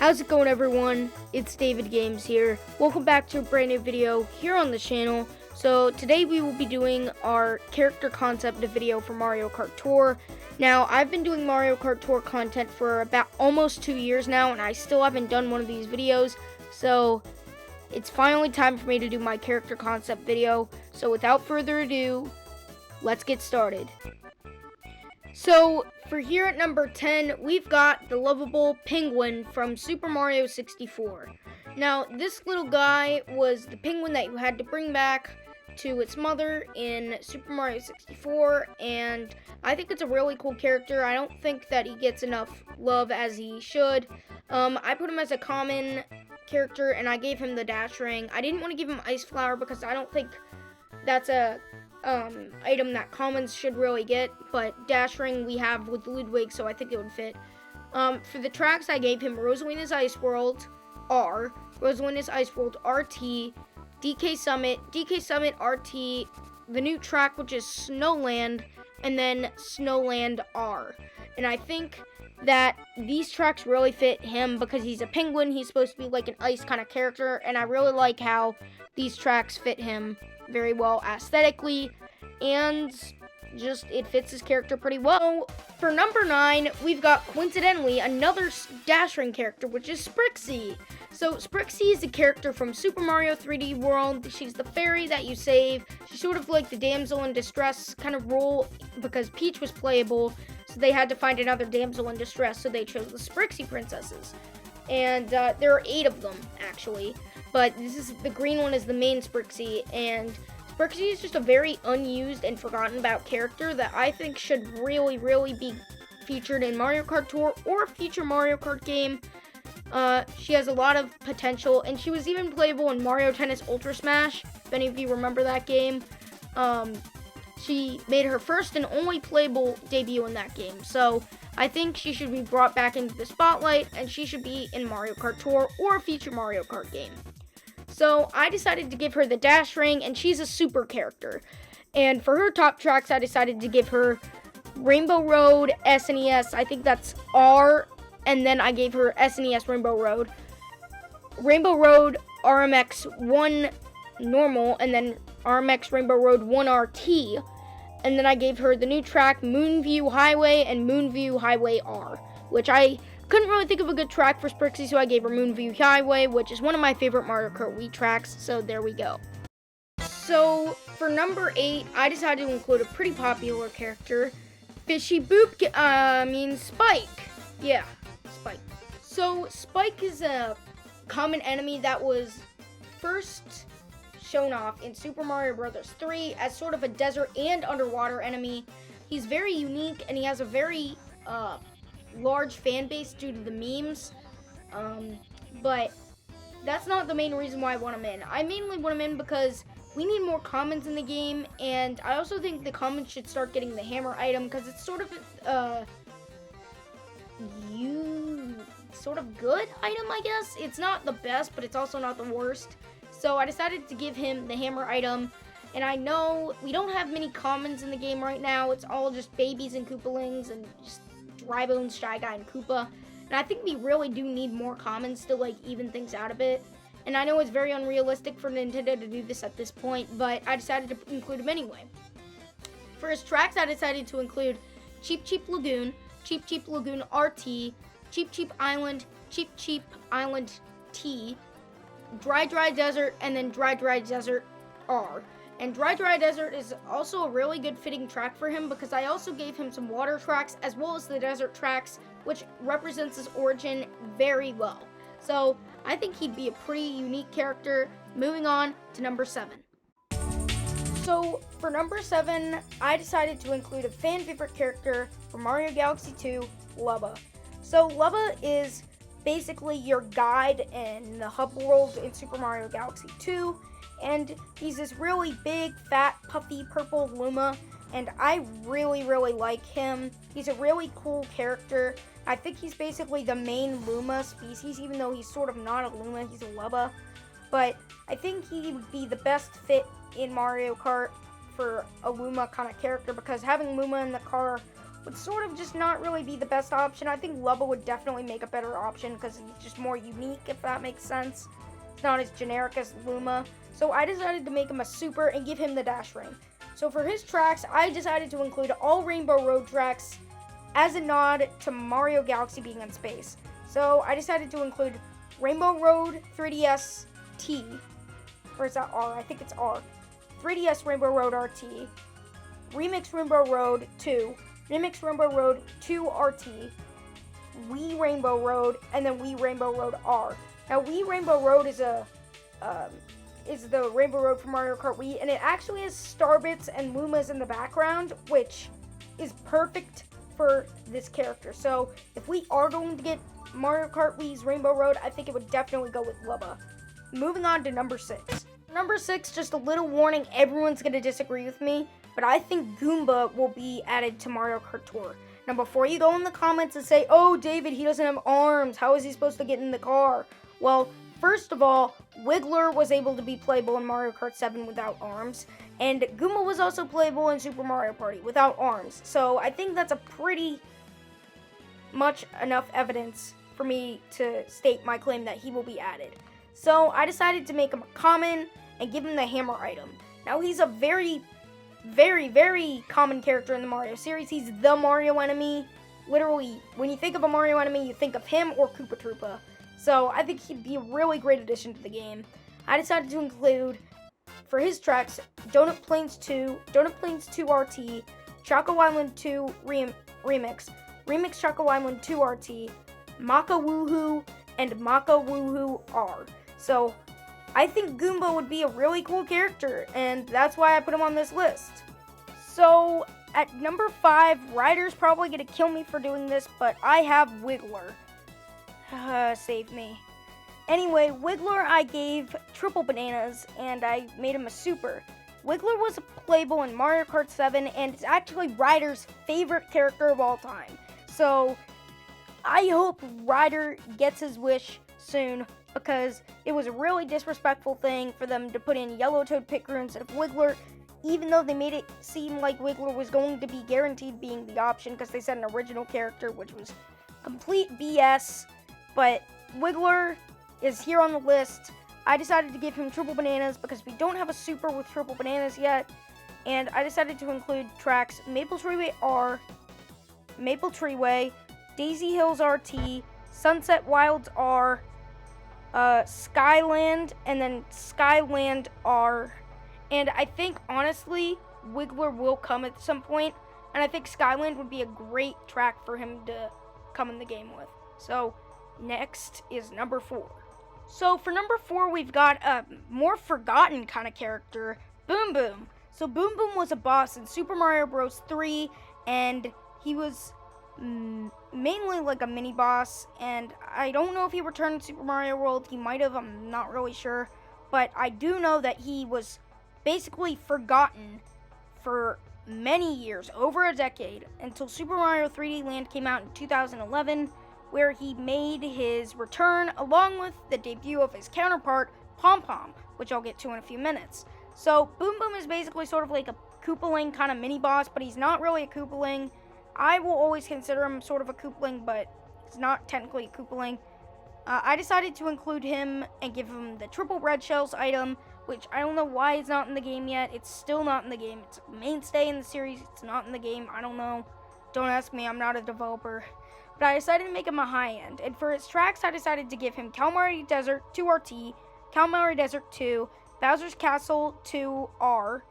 How's it going, everyone? It's David Games here. Welcome back to a brand new video here on the channel. So today we will be doing our character concept video for Mario Kart Tour. Now, I've been doing Mario Kart Tour content for about almost 2 years now, and I still haven't done one of these videos. So it's finally time for me to do my character concept video. So without further ado, let's get started. So, for here at number 10, we've got the lovable penguin from Super Mario 64. Now, this little guy was the penguin that you had to bring back to its mother in Super Mario 64, and I think it's a really cool character. I don't think that he gets enough love as he should. I put him as a common character, and I gave him the dash ring. I didn't want to give him Ice Flower because I don't think that's a item that commons should really get, but dash ring we have with Ludwig, so I think it would fit. For the tracks, I gave him Rosalina's Ice World R, Rosalina's Ice World RT, DK Summit RT, the new track which is Snowland, and then Snowland R. And I think that these tracks really fit him because he's a penguin. He's supposed to be like an ice kind of character, and I really like how these tracks fit him very well aesthetically, and just it fits his character pretty well. For number 9, we've got, coincidentally, another dash ring character, which is Sprixie. So Sprixie is a character from Super Mario 3D World. She's the fairy that you save. She's sort of like the damsel in distress kind of role because Peach was playable, so they had to find another damsel in distress, so they chose the Sprixie princesses. And there are 8 of them, actually. But the green one is the main Sprixie, and Sprixie is just a very unused and forgotten about character that I think should really be featured in Mario Kart Tour or a future Mario Kart game. She has a lot of potential, and she was even playable in Mario Tennis Ultra Smash, if any of you remember that game. She made her first and only playable debut in that game, so I think she should be brought back into the spotlight, and she should be in Mario Kart Tour or a future Mario Kart game. So I decided to give her the dash ring, and she's a super character. And for her top tracks, I decided to give her Rainbow Road, SNES, I think that's R, and then I gave her SNES Rainbow Road. Rainbow Road RMX 1 normal, and then RMX Rainbow Road 1 RT. And then I gave her the new track Moonview Highway and Moonview Highway R, which I couldn't really think of a good track for Sprixie, so I gave her Moonview Highway, which is one of my favorite Mario Kart Wii tracks, so there we go. So, for number 8, I decided to include a pretty popular character, Spike. Yeah, Spike. So, Spike is a common enemy that was first shown off in Super Mario Bros. 3 as sort of a desert and underwater enemy. He's very unique, and he has a very large fan base due to the memes, but that's not the main reason why I want him in. I mainly want him in because we need more commons in the game, and I also think the commons should start getting the hammer item because it's sort of good item, I guess. It's not the best, but it's also not the worst. So I decided to give him the hammer item, and I know we don't have many commons in the game right now. It's all just babies and Koopalings and just Drybones, Shy Guy, and Koopa. And I think we really do need more commons to like even things out a bit. And I know it's very unrealistic for Nintendo to do this at this point, but I decided to include him anyway. For his tracks, I decided to include Cheep Cheep Lagoon RT, Cheep Cheep Island T, Dry Desert, and then Dry Desert R. And Dry Desert is also a really good fitting track for him because I also gave him some water tracks as well as the desert tracks, which represents his origin very well. So I think he'd be a pretty unique character. Moving on to number 7. So for number 7, I decided to include a fan favorite character from Mario Galaxy 2, Lubba. So Lubba is basically your guide in the hub world in Super Mario Galaxy 2. And he's this really big, fat, puffy, purple Luma, and I really like him. He's a really cool character. I think he's basically the main Luma species, even though he's sort of not a Luma, he's a Lubba. But I think he would be the best fit in Mario Kart for a Luma kind of character, because having Luma in the car would sort of just not really be the best option. I think Lubba would definitely make a better option because he's just more unique, if that makes sense. It's not as generic as Luma. So I decided to make him a super and give him the dash ring. So for his tracks, I decided to include all Rainbow Road tracks as a nod to Mario Galaxy being in space. So I decided to include Rainbow Road 3DS T, or is that R? I think it's R. 3DS Rainbow Road RT, Remix Rainbow Road 2, Remix Rainbow Road 2 RT, Wii Rainbow Road, and then Wii Rainbow Road R. Now Wii Rainbow Road is the Rainbow Road for Mario Kart Wii, and it actually has Starbits and Lumas in the background, which is perfect for this character. So if we are going to get Mario Kart Wii's Rainbow Road, I think it would definitely go with Lubba. Moving on to number 6. Number 6, just a little warning, everyone's going to disagree with me, but I think Goomba will be added to Mario Kart Tour. Now before you go in the comments and say, oh David, he doesn't have arms, how is he supposed to get in the car? Well, first of all, Wiggler was able to be playable in Mario Kart 7 without arms, and Goomba was also playable in Super Mario Party without arms. So I think that's a pretty much enough evidence for me to state my claim that he will be added. So I decided to make him a common and give him the hammer item. Now he's a very, very, very common character in the Mario series. He's the Mario enemy. Literally, when you think of a Mario enemy, you think of him or Koopa Troopa. So I think he'd be a really great addition to the game. I decided to include, for his tracks, Donut Plains 2, Donut Plains 2 RT, Choco Island 2 Remix, Remix Choco Island 2 RT, Maka Woohoo, and Maka Woohoo R. So I think Goomba would be a really cool character, and that's why I put him on this list. So at number 5, Ryder's probably going to kill me for doing this, but I have Wiggler. Save me. Anyway, Wiggler I gave triple bananas, and I made him a super. Wiggler was playable in Mario Kart 7, and it's actually Ryder's favorite character of all time. So I hope Ryder gets his wish soon, because it was a really disrespectful thing for them to put in Yellow Toad Pit Crew instead of Wiggler, even though they made it seem like Wiggler was going to be guaranteed being the option because they said an original character, which was complete BS. But Wiggler is here on the list. I decided to give him triple bananas because we don't have a super with triple bananas yet, and I decided to include tracks Maple Treeway R, Maple Treeway, Daisy Hills RT, Sunset Wilds R, Skyland, and then Skyland R. And I think, honestly, Wiggler will come at some point, and I think Skyland would be a great track for him to come in the game with. So, next is number 4. So, for number 4, we've got a more forgotten kind of character, Boom Boom. So, Boom Boom was a boss in Super Mario Bros. 3, and he was mainly like a mini boss, and I don't know if he returned in Super Mario World. He might have, I'm not really sure, but I do know that he was basically forgotten for many years, over a decade, until Super Mario 3D Land came out in 2011, where he made his return along with the debut of his counterpart, Bob-Omb, which I'll get to in a few minutes. So Boom Boom is basically sort of like a Koopaling kind of mini boss, but he's not really a Koopaling. I will always consider him sort of a Koopaling, but he's not technically a Koopaling. I decided to include him and give him the triple red shells item, which I don't know why it's not in the game yet. It's still not in the game. It's a mainstay in the series. It's not in the game. I don't know. Don't ask me. I'm not a developer. But I decided to make him a high end. And for his tracks, I decided to give him Kalmari Desert 2 RT, Kalmari Desert 2, Bowser's Castle 2 R,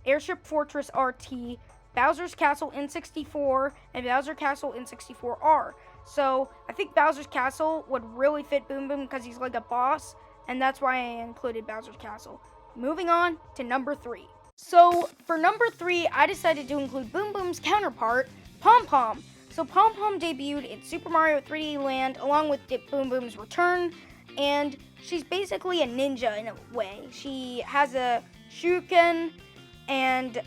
Airship Fortress RT, Bowser's Castle N64, and Bowser Castle N64R. So I think Bowser's Castle would really fit Boom Boom because he's like a boss, and that's why I included Bowser's Castle. Moving on to number 3. So for number 3, I decided to include Boom Boom's counterpart, Bob-Omb. So Bob-Omb debuted in Super Mario 3D Land along with Boom Boom's return, and she's basically a ninja in a way. She has a shuriken, and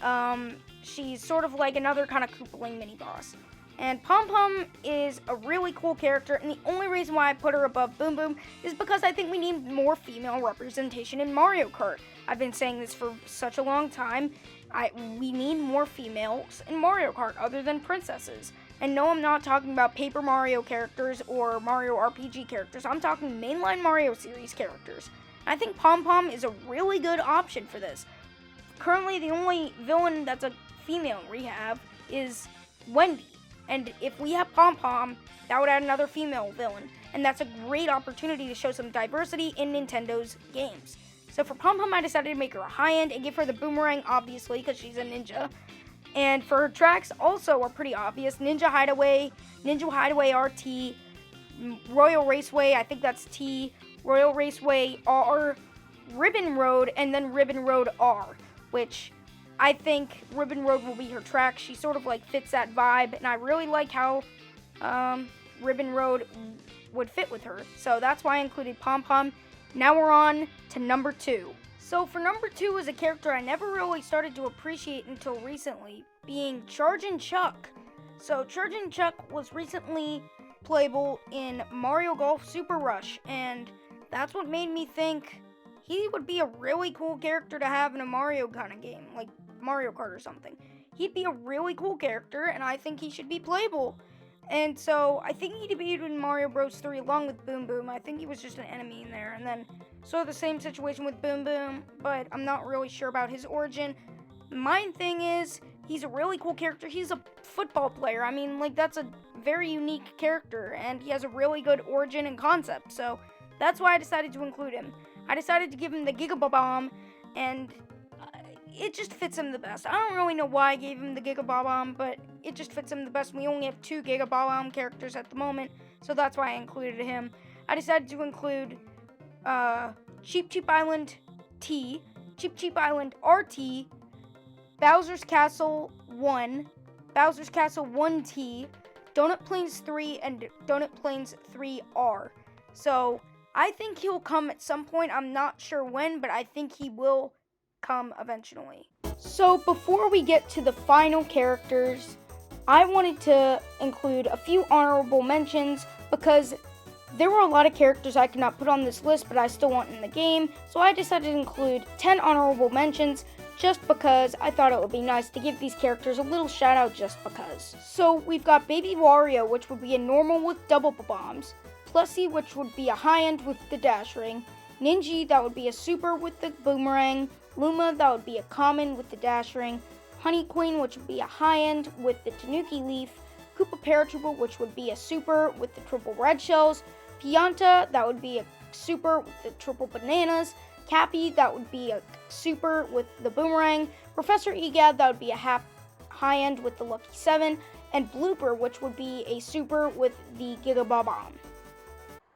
she's sort of like another kind of Koopaling mini-boss. And Bob-Omb is a really cool character, and the only reason why I put her above Boom Boom is because I think we need more female representation in Mario Kart. I've been saying this for such a long time, We need more females in Mario Kart other than princesses. And no, I'm not talking about Paper Mario characters or Mario RPG characters. I'm talking mainline Mario series characters. I think Bob-Omb is a really good option for this. Currently, the only villain that's a female we have is Wendy. And if we have Bob-Omb, that would add another female villain. And that's a great opportunity to show some diversity in Nintendo's games. So for Bob-Omb, I decided to make her a high-end and give her the Boomerang, obviously, because she's a ninja. And for her tracks, also are pretty obvious. Ninja Hideaway RT, Royal Raceway, I think that's T, Royal Raceway R, Ribbon Road, and then Ribbon Road R, which I think Ribbon Road will be her track. She sort of like fits that vibe, and I really like how Ribbon Road would fit with her. So that's why I included Bob-Omb. Now we're on to number 2. So for number 2 is a character I never really started to appreciate until recently, being Chargin' Chuck. So Chargin' Chuck was recently playable in Mario Golf Super Rush, and that's what made me think he would be a really cool character to have in a Mario kind of game, like Mario Kart or something. He'd be a really cool character, and I think he should be playable. And so I think he debuted in Mario Bros. 3 along with Boom Boom. I think he was just an enemy in there. And then sort of the same situation with Boom Boom, but I'm not really sure about his origin. My thing is, he's a really cool character. He's a football player. I mean, like, that's a very unique character, and he has a really good origin and concept. So that's why I decided to include him. I decided to give him the Giga Bob-Omb, and it just fits him the best. I don't really know why I gave him the Giga Bob-Omb, but it just fits him the best. We only have 2 Giga Bob-Omb characters at the moment, so that's why I included him. I decided to include Cheep Cheep Island T, Cheep Cheep Island RT, Bowser's Castle 1, Bowser's Castle 1T, Donut Plains 3, and Donut Plains 3R. So I think he'll come at some point. I'm not sure when, but I think he will come eventually. So before we get to the final characters, I wanted to include a few honorable mentions because there were a lot of characters I could not put on this list, but I still want in the game. So I decided to include 10 honorable mentions just because I thought it would be nice to give these characters a little shout out just because. So we've got Baby Wario, which would be a normal with double bombs. Plessy, which would be a high end with the dash ring. Ninja, that would be a super with the boomerang. Luma, that would be a common with the dash ring. Honey Queen, which would be a high end with the Tanuki leaf. Koopa Paratrooper, which would be a super with the triple red shells. Pianta, that would be a super with the triple bananas. Cappy, that would be a super with the boomerang. Professor Egad, that would be a high end with the Lucky 7. And Blooper, which would be a super with the Giga Bob-Omb.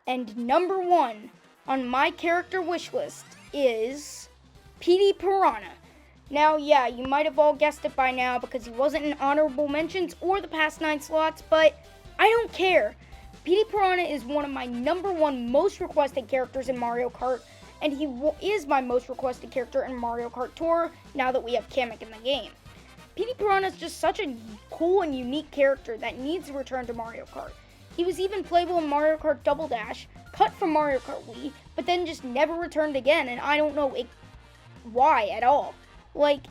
And number 1 on my character wish list is Petey Piranaha. Now, yeah, you might have all guessed it by now because he wasn't in honorable mentions or the past 9 slots, but I don't care. Petey Piranaha is one of my number 1 most requested characters in Mario Kart, and he is my most requested character in Mario Kart Tour now that we have Kamek in the game. Petey Piranaha is just such a cool and unique character that needs to return to Mario Kart. He was even playable in Mario Kart Double Dash, cut from Mario Kart Wii, but then just never returned again, and I don't know why at all. Like,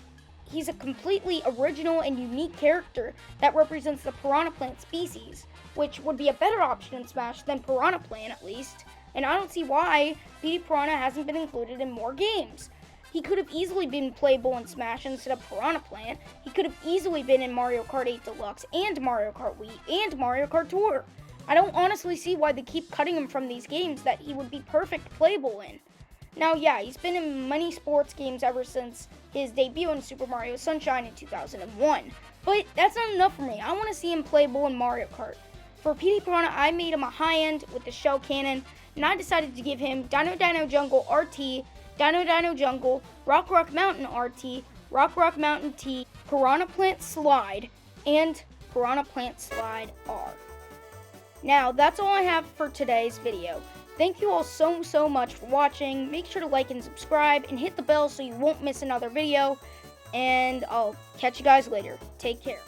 he's a completely original and unique character that represents the Piranha Plant species, which would be a better option in Smash than Piranha Plant at least, and I don't see why Petey Piranaha hasn't been included in more games. He could have easily been playable in Smash instead of Piranha Plant. He could have easily been in Mario Kart 8 Deluxe and Mario Kart Wii and Mario Kart Tour. I don't honestly see why they keep cutting him from these games that he would be perfect playable in. Now, yeah, he's been in many sports games ever since his debut in Super Mario Sunshine in 2001. But that's not enough for me. I want to see him playable in Mario Kart. For Petey Piranaha, I made him a high-end with the shell cannon, and I decided to give him Dino Dino Jungle RT, Dino Dino Jungle, Rock Rock Mountain RT, Rock Rock Mountain T, Piranha Plant Slide, and Piranha Plant Slide R. Now, that's all I have for today's video. Thank you all so much for watching. Make sure to like and subscribe and hit the bell so you won't miss another video. And I'll catch you guys later. Take care.